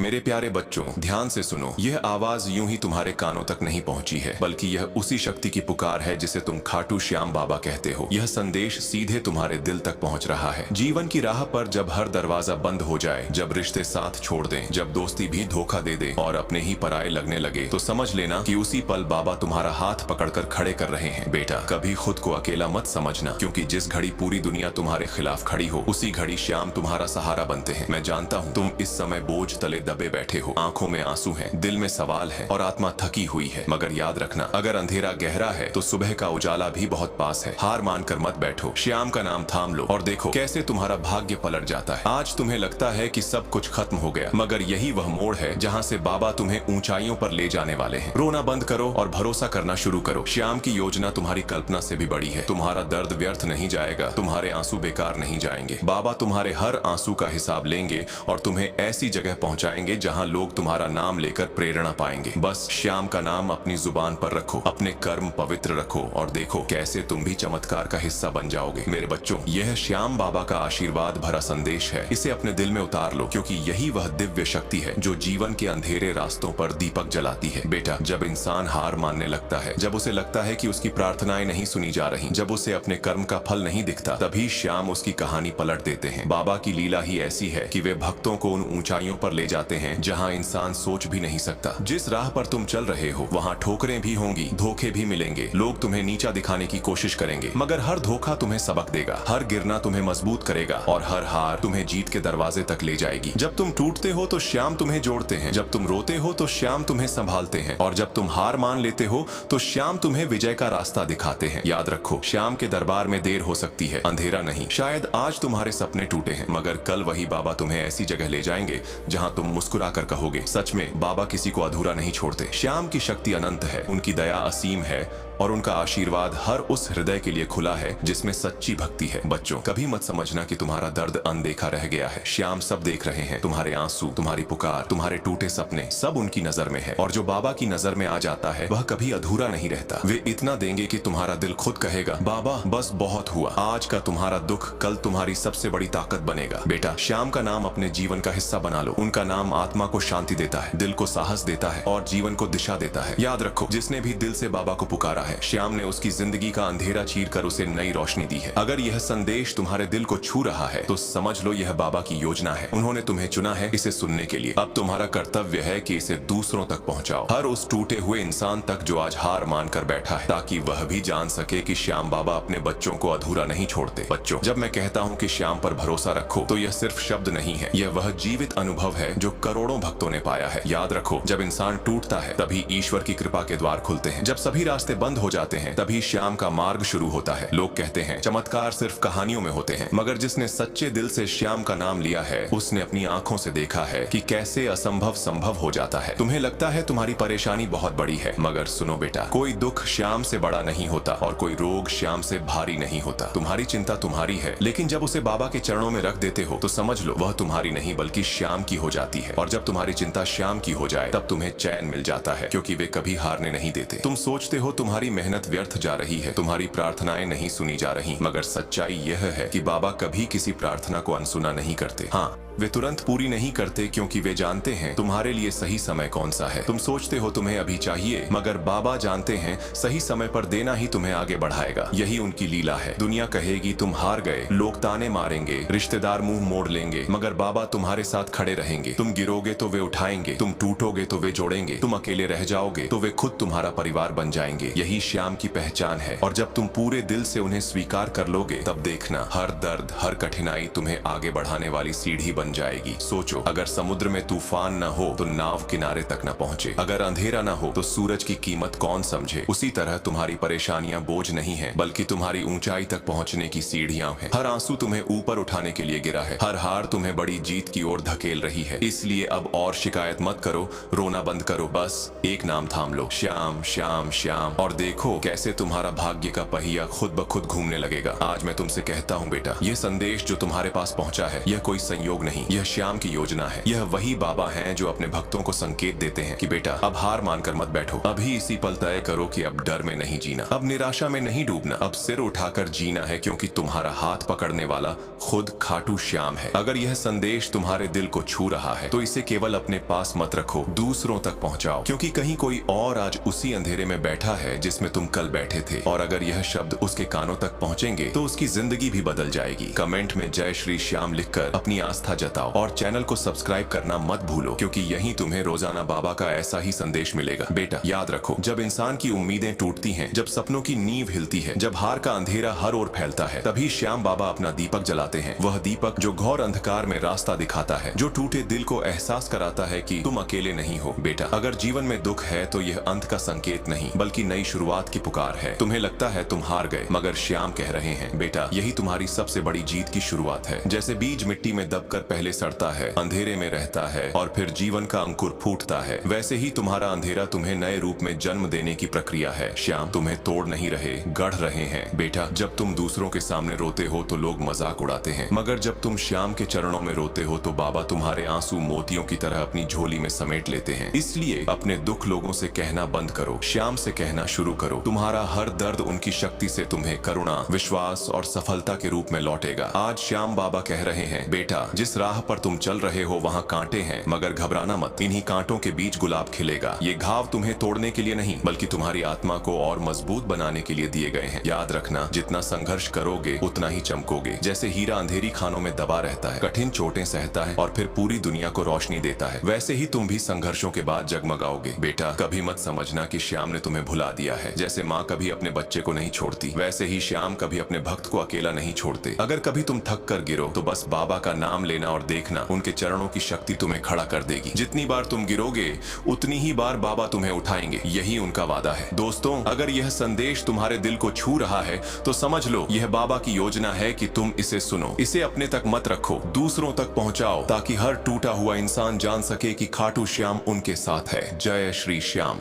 मेरे प्यारे बच्चों, ध्यान से सुनो। यह आवाज यूं ही तुम्हारे कानों तक नहीं पहुंची है, बल्कि यह उसी शक्ति की पुकार है जिसे तुम खाटू श्याम बाबा कहते हो। यह संदेश सीधे तुम्हारे दिल तक पहुंच रहा है। जीवन की राह पर जब हर दरवाजा बंद हो जाए, जब रिश्ते साथ छोड़ दें, जब दोस्ती भी धोखा दे दे और अपने ही पराये लगने लगे, तो समझ लेना कि उसी पल बाबा तुम्हारा हाथ पकड़कर खड़े कर रहे हैं। बेटा, कभी खुद को अकेला मत समझना, क्योंकि जिस घड़ी पूरी दुनिया तुम्हारे खिलाफ खड़ी हो, उसी घड़ी श्याम तुम्हारा सहारा बनते हैं। मैं जानता हूँ तुम इस समय बोझ तले दबे बैठे हो, आंखों में आंसू हैं, दिल में सवाल है और आत्मा थकी हुई है। मगर याद रखना, अगर अंधेरा गहरा है तो सुबह का उजाला भी बहुत पास है। हार मानकर मत बैठो, श्याम का नाम थाम लो और देखो कैसे तुम्हारा भाग्य पलट जाता है। आज तुम्हें लगता है कि सब कुछ खत्म हो गया, मगर यही वह मोड़ है जहाँ से बाबा तुम्हें ऊंचाइयों पर ले जाने वाले हैं। रोना बंद करो और भरोसा करना शुरू करो। श्याम की योजना तुम्हारी कल्पना से भी बड़ी है। तुम्हारा दर्द व्यर्थ नहीं जाएगा, तुम्हारे आंसू बेकार नहीं जाएंगे। बाबा तुम्हारे हर आंसू का हिसाब लेंगे और तुम्हें ऐसी जगह पहुंचाएंगे जहां लोग तुम्हारा नाम लेकर प्रेरणा पाएंगे। बस श्याम का नाम अपनी जुबान पर रखो, अपने कर्म पवित्र रखो और देखो कैसे तुम भी चमत्कार का हिस्सा बन जाओगे। मेरे बच्चों, यह श्याम बाबा का आशीर्वाद भरा संदेश है। इसे अपने दिल में उतार लो, क्योंकि यही वह दिव्य शक्ति है जो जीवन के अंधेरे रास्तों पर दीपक जलाती है। बेटा, जब इंसान हार मानने लगता है, जब उसे लगता है कि उसकी प्रार्थनाएं नहीं सुनी जा रही, जब उसे अपने कर्म का फल नहीं दिखता, तभी श्याम उसकी कहानी पलट देते हैं। बाबा की लीला ही ऐसी है कि वे भक्तों को उन ऊंचाइयों पर ले जाते हैं जहां इंसान सोच भी नहीं सकता। जिस राह पर तुम चल रहे हो, वहां ठोकरें भी होंगी, धोखे भी मिलेंगे, लोग तुम्हें नीचा दिखाने की कोशिश करेंगे, मगर हर धोखा तुम्हें सबक देगा, हर गिरना तुम्हें मजबूत करेगा और हर हार तुम्हें जीत के दरवाजे तक ले जाएगी। जब तुम टूटते हो तो श्याम तुम्हें जोड़ते हैं, जब तुम रोते हो तो श्याम तुम्हें संभालते हैं और जब तुम हार मान लेते हो तो श्याम तुम्हें विजय का रास्ता दिखाते हैं। याद रखो, श्याम के दरबार में देर हो सकती है, अंधेरा नहीं। शायद आज तुम्हारे सपने टूटे हैं, मगर कल वही बाबा तुम्हें ऐसी जगह ले जाएंगे जहां तुम मुस्कुरा कर कहोगे, सच में बाबा किसी को अधूरा नहीं छोड़ते। श्याम की शक्ति अनंत है, उनकी दया असीम है और उनका आशीर्वाद हर उस हृदय के लिए खुला है जिसमें सच्ची भक्ति है। बच्चों, कभी मत समझना कि तुम्हारा दर्द अनदेखा रह गया है। श्याम सब देख रहे हैं, तुम्हारे आंसू, तुम्हारी पुकार, तुम्हारे टूटे सपने, सब उनकी नजर में है। और जो बाबा की नजर में आ जाता है वह कभी अधूरा नहीं रहता। वे इतना देंगे कि तुम्हारा दिल खुद कहेगा, बाबा बस बहुत हुआ। आज का तुम्हारा दुख कल तुम्हारी सबसे बड़ी ताकत बनेगा। बेटा, श्याम का नाम अपने जीवन का हिस्सा बना लो। उनका नाम आत्मा को शांति देता है, दिल को साहस देता है और जीवन को दिशा देता है। याद रखो, जिसने भी दिल से बाबा को पुकारा है, श्याम ने उसकी जिंदगी का अंधेरा चीरकर उसे नई रोशनी दी है। अगर यह संदेश तुम्हारे दिल को छू रहा है तो समझ लो यह बाबा की योजना है। उन्होंने तुम्हें चुना है इसे सुनने के लिए। अब तुम्हारा कर्तव्य है कि इसे दूसरों तक पहुंचाओ, हर उस टूटे हुए इंसान तक जो आज हार मानकर बैठा है, ताकि वह भी जान सके कि श्याम बाबा अपने बच्चों को अधूरा नहीं छोड़ते। बच्चों, जब मैं कहता हूँ कि श्याम पर भरोसा रखो, तो यह सिर्फ शब्द नहीं है, यह वह जीवित अनुभव है जो करोड़ों भक्तों ने पाया है। याद रखो, जब इंसान टूटता है तभी ईश्वर की कृपा के द्वार खुलते हैं। जब सभी रास्ते बंद हो जाते हैं तभी श्याम का मार्ग शुरू होता है। लोग कहते हैं चमत्कार सिर्फ कहानियों में होते हैं, मगर जिसने सच्चे दिल से श्याम का नाम लिया है, उसने अपनी आंखों से देखा है कि कैसे असंभव संभव हो जाता है। तुम्हें लगता है तुम्हारी परेशानी बहुत बड़ी है, मगर सुनो बेटा, कोई दुख श्याम से बड़ा नहीं होता और कोई रोग श्याम से भारी नहीं होता। तुम्हारी चिंता तुम्हारी है, लेकिन जब उसे बाबा के चरणों में रख देते हो तो समझ लो वह तुम्हारी नहीं बल्कि श्याम की हो जाती है। और जब तुम्हारी चिंता श्याम की हो जाए तब तुम्हें चैन मिल जाता है, क्योंकि वे कभी हारने नहीं देते। तुम सोचते हो तुम्हारी मेहनत व्यर्थ जा रही है, तुम्हारी प्रार्थनाएं नहीं सुनी जा रही, मगर सच्चाई यह है कि बाबा कभी किसी प्रार्थना को अनसुना नहीं करते। हाँ, वे तुरंत पूरी नहीं करते, क्योंकि वे जानते हैं तुम्हारे लिए सही समय कौन सा है। तुम सोचते हो तुम्हें अभी चाहिए, मगर बाबा जानते हैं सही समय पर देना ही तुम्हें आगे बढ़ाएगा। यही उनकी लीला है। दुनिया कहेगी तुम हार गए, लोग ताने मारेंगे, रिश्तेदार मुंह मोड़ लेंगे, मगर बाबा तुम्हारे साथ खड़े रहेंगे। तुम गिरोगे तो वे उठाएंगे, तुम टूटोगे तो वे जोड़ेंगे, तुम अकेले रह जाओगे तो वे खुद तुम्हारा परिवार बन जाएंगे। यही श्याम की पहचान है। और जब तुम पूरे दिल से उन्हें स्वीकार कर लोगे, तब देखना हर दर्द, हर कठिनाई तुम्हें आगे बढ़ाने वाली सीढ़ी बन जाएगी। सोचो, अगर समुद्र में तूफान न हो तो नाव किनारे तक न पहुंचे, अगर अंधेरा न हो तो सूरज की कीमत कौन समझे। उसी तरह तुम्हारी परेशानियां बोझ नहीं है, बल्कि तुम्हारी ऊंचाई तक पहुंचने की सीढ़ियां हैं। हर आंसू तुम्हें ऊपर उठाने के लिए गिरा है, हर हार तुम्हें बड़ी जीत की ओर धकेल रही है। इसलिए अब और शिकायत मत करो, रोना बंद करो, बस एक नाम थाम लो, श्याम श्याम श्याम, और देखो कैसे तुम्हारा भाग्य का पहिया खुद ब खुद घूमने लगेगा। आज मैं तुमसे कहता हूँ बेटा, यह संदेश जो तुम्हारे पास पहुंचा है, यह कोई संयोग नहीं नहीं, यह श्याम की योजना है। यह वही बाबा हैं जो अपने भक्तों को संकेत देते हैं कि बेटा अब हार मानकर मत बैठो, अभी इसी पल तय करो कि अब डर में नहीं जीना, अब निराशा में नहीं डूबना, अब सिर उठाकर जीना है, क्योंकि तुम्हारा हाथ पकड़ने वाला खुद खाटू श्याम है। अगर यह संदेश तुम्हारे दिल को छू रहा है तो इसे केवल अपने पास मत रखो, दूसरों तक पहुंचाओ, क्योंकि कहीं कोई और आज उसी अंधेरे में बैठा है जिसमें तुम कल बैठे थे। और अगर यह शब्द उसके कानों तक पहुंचेंगे तो उसकी जिंदगी भी बदल जाएगी। कमेंट में जय श्री श्याम लिखकर अपनी आस्था जताओ और चैनल को सब्सक्राइब करना मत भूलो, क्योंकि यहीं तुम्हें रोजाना बाबा का ऐसा ही संदेश मिलेगा। बेटा याद रखो, जब इंसान की उम्मीदें टूटती हैं, जब सपनों की नींव हिलती है, जब हार का अंधेरा हर ओर फैलता है, तभी श्याम बाबा अपना दीपक जलाते हैं। वह दीपक जो घोर अंधकार में रास्ता दिखाता है, जो टूटे दिल को एहसास कराता है कि तुम अकेले नहीं हो। बेटा अगर जीवन में दुख है तो यह अंत का संकेत नहीं बल्कि नई शुरुआत की पुकार है। तुम्हें लगता है तुम हार गए, मगर श्याम कह रहे हैं बेटा यही तुम्हारी सबसे बड़ी जीत की शुरुआत है। जैसे बीज मिट्टी में दबकर पहले सड़ता है, अंधेरे में रहता है और फिर जीवन का अंकुर फूटता है, वैसे ही तुम्हारा अंधेरा तुम्हें नए रूप में जन्म देने की प्रक्रिया है। श्याम तुम्हें तोड़ नहीं रहे, गढ़ रहे हैं। बेटा जब तुम दूसरों के सामने रोते हो तो लोग मजाक उड़ाते हैं, मगर जब तुम श्याम के चरणों में रोते हो तो बाबा तुम्हारे आंसू मोतियों की तरह अपनी झोली में समेट लेते हैं। इसलिए अपने दुख लोगों से कहना बंद करो, श्याम से कहना शुरू करो। तुम्हारा हर दर्द उनकी शक्ति से तुम्हें करुणा, विश्वास और सफलता के रूप में लौटेगा। आज श्याम बाबा कह रहे हैं बेटा जिस राह पर तुम चल रहे हो वहाँ कांटे हैं, मगर घबराना मत, इन्हीं कांटों के बीच गुलाब खिलेगा। ये घाव तुम्हें तोड़ने के लिए नहीं बल्कि तुम्हारी आत्मा को और मजबूत बनाने के लिए दिए गए हैं। याद रखना जितना संघर्ष करोगे उतना ही चमकोगे। जैसे हीरा अंधेरी खानों में दबा रहता है, कठिन चोटें सहता है और फिर पूरी दुनिया को रोशनी देता है, वैसे ही तुम भी संघर्षों के बाद जगमगाओगे। बेटा कभी मत समझना कि श्याम ने तुम्हें भुला दिया है। जैसे माँ कभी अपने बच्चे को नहीं छोड़ती, वैसे ही श्याम कभी अपने भक्त को अकेला नहीं छोड़ते। अगर कभी तुम थक कर गिरो तो बस बाबा का नाम लेना और देखना उनके चरणों की शक्ति तुम्हें खड़ा कर देगी। जितनी बार तुम गिरोगे उतनी ही बार बाबा तुम्हें उठाएंगे, यही उनका वादा है। दोस्तों अगर यह संदेश तुम्हारे दिल को छू रहा है तो समझ लो यह बाबा की योजना है कि तुम इसे सुनो, इसे अपने तक मत रखो, दूसरों तक पहुंचाओ, ताकि हर टूटा हुआ इंसान जान सके कि खाटू श्याम उनके साथ है। जय श्री श्याम।